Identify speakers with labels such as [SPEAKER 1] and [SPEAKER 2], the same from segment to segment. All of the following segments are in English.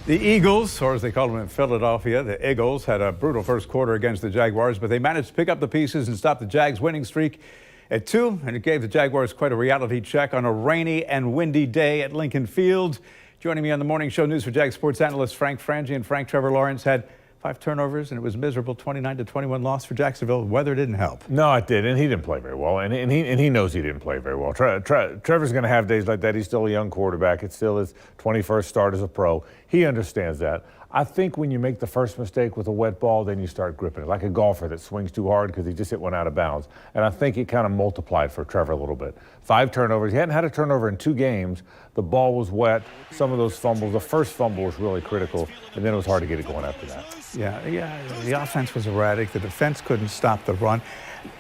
[SPEAKER 1] The Eagles, or as they call them in Philadelphia, the Eagles, had a brutal first quarter against the Jaguars, but they managed to pick up the pieces and stop the Jags' winning streak at 2, and it gave the Jaguars quite a reality check on a rainy and windy day at Lincoln Field. Joining me on the morning show news for Jags sports analyst Frank Frangie and Frank. Trevor Lawrence had 5 turnovers, and it was miserable 29-21 loss for Jacksonville. Weather didn't help.
[SPEAKER 2] No, it did, and he didn't play very well, and he knows he didn't play very well. Trevor's going to have days like that. He's still a young quarterback. It's still his 21st start as a pro. He understands that. I think when you make the first mistake with a wet ball, then you start gripping it, like a golfer that swings too hard because he just hit one out of bounds. And I think it kind of multiplied for Trevor a little bit. 5 turnovers. He hadn't had a turnover in 2 games. The ball was wet. Some of those fumbles. The first fumble was really critical, and then it was hard to get it going after that.
[SPEAKER 1] Yeah, the offense was erratic. The defense couldn't stop the run.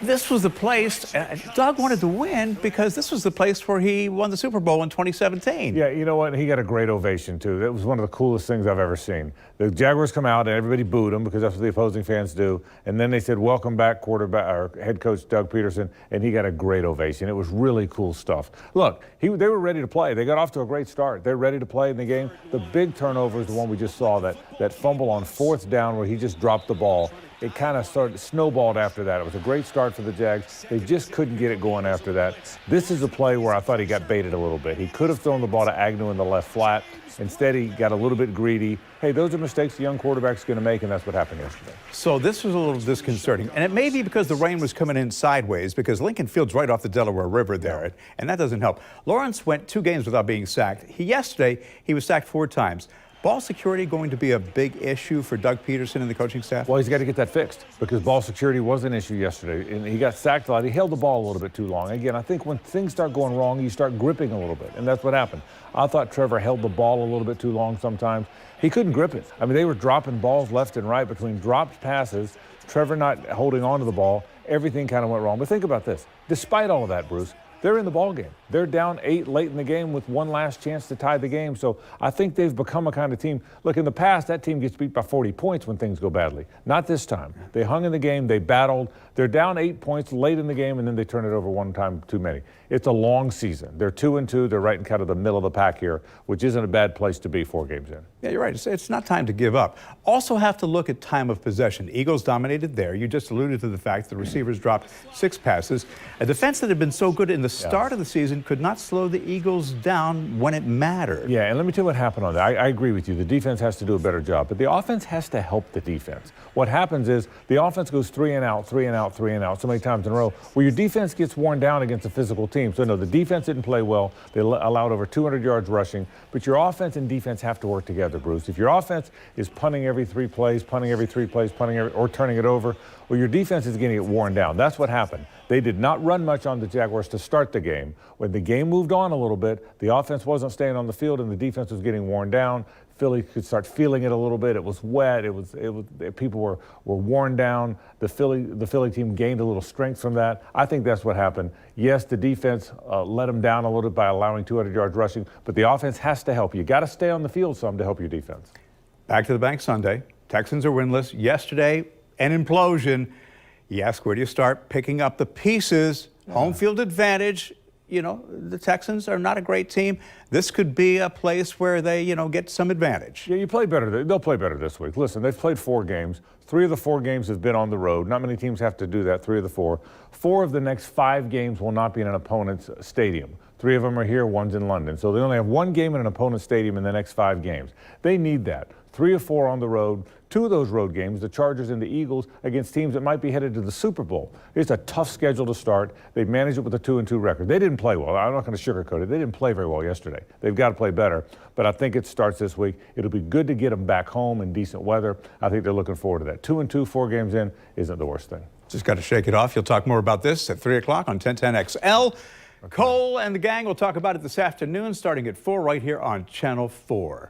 [SPEAKER 1] This was the place, Doug wanted to win because this was the place where he won the Super Bowl in 2017.
[SPEAKER 2] Yeah, you know what? He got a great ovation, too. That was one of the coolest things I've ever seen. The Jaguars come out and everybody booed him because that's what the opposing fans do. And then they said, welcome back, quarterback or head coach Doug Peterson, and he got a great ovation. It was really cool stuff. Look, they were ready to play. They got off to a great start. They're ready to play in the game. The big turnover is the one we just saw, that fumble on 4th down where he just dropped the ball. It kind of snowballed after that. It was a great start for the Jags. They just couldn't get it going after that. This is a play where I thought he got baited a little bit. He could have thrown the ball to Agnew in the left flat. Instead, he got a little bit greedy. Hey, those are mistakes the young quarterback's going to make, and that's what happened yesterday.
[SPEAKER 1] So this was a little disconcerting. And it may be because the rain was coming in sideways, because Lincoln Field's right off the Delaware River there, and that doesn't help. Lawrence went 2 games without being sacked. Yesterday, he was sacked 4 times. Ball security going to be a big issue for Doug Peterson and the coaching staff?
[SPEAKER 2] Well, he's got to get that fixed because ball security was an issue yesterday, and he got sacked a lot. He held the ball a little bit too long. Again, I think when things start going wrong, you start gripping a little bit, and that's what happened. I thought Trevor held the ball a little bit too long sometimes. He couldn't grip it. I mean, they were dropping balls left and right between dropped passes, Trevor not holding on to the ball. Everything kind of went wrong. But think about this. Despite all of that, Bruce, they're in the ball game. They're down 8 late in the game with one last chance to tie the game. So I think they've become a kind of team. Look, in the past, that team gets beat by 40 points when things go badly. Not this time. They hung in the game. They battled. They're down 8 points late in the game, and then they turn it over one time too many. It's a long season. They're 2-2. They're right in kind of the middle of the pack here, which isn't a bad place to be 4 games in.
[SPEAKER 1] Yeah, you're right. It's not time to give up. Also have to look at time of possession. Eagles dominated there. You just alluded to the fact the receivers dropped 6 passes. A defense that had been so good in the start of the season could not slow the Eagles down when it mattered.
[SPEAKER 2] Yeah, and let me tell you what happened on that. I agree with you. The defense has to do a better job, but the offense has to help the defense. What happens is the offense goes 3 and out, 3 and out, 3 and out so many times in a row where your defense gets worn down against a physical team. So, no, the defense didn't play well. They allowed over 200 yards rushing, but your offense and defense have to work together, Bruce. If your offense is punting every 3 plays, or turning it over, well, your defense is going to get worn down. That's what happened. They did not run much on the Jaguars to start the game. When the game moved on a little bit, the offense wasn't staying on the field and the defense was getting worn down. Philly could start feeling it a little bit. It was wet. People were worn down. The Philly team gained a little strength from that. I think that's what happened. Yes, the defense let them down a little bit by allowing 200 yards rushing, but the offense has to help. You got to stay on the field some to help your defense.
[SPEAKER 1] Back to the bank Sunday. Texans are winless. Yesterday, an implosion. You ask, where do you start? Picking up the pieces. Home field advantage. You know, the Texans are not a great team. This could be a place where they, get some advantage.
[SPEAKER 2] Yeah, you play better. They'll play better this week. Listen, they've played 4 games. 3 of the 4 games have been on the road. Not many teams have to do that, 3 of the 4. 4 of the next 5 games will not be in an opponent's stadium. 3 of them are here, 1's in London. So they only have 1 game in an opponent's stadium in the next 5 games. They need that. 3 or 4 on the road. 2 of those road games, the Chargers and the Eagles, against teams that might be headed to the Super Bowl. It's a tough schedule to start. They've managed it with a 2-2 record. They didn't play well. I'm not going to sugarcoat it. They didn't play very well yesterday. They've got to play better. But I think it starts this week. It'll be good to get them back home in decent weather. I think they're looking forward to that. 2-2, 4 games in isn't the worst thing.
[SPEAKER 1] Just got to shake it off. You'll talk more about this at 3 o'clock on 1010XL. Okay. Cole and the gang will talk about it this afternoon starting at 4 right here on Channel 4.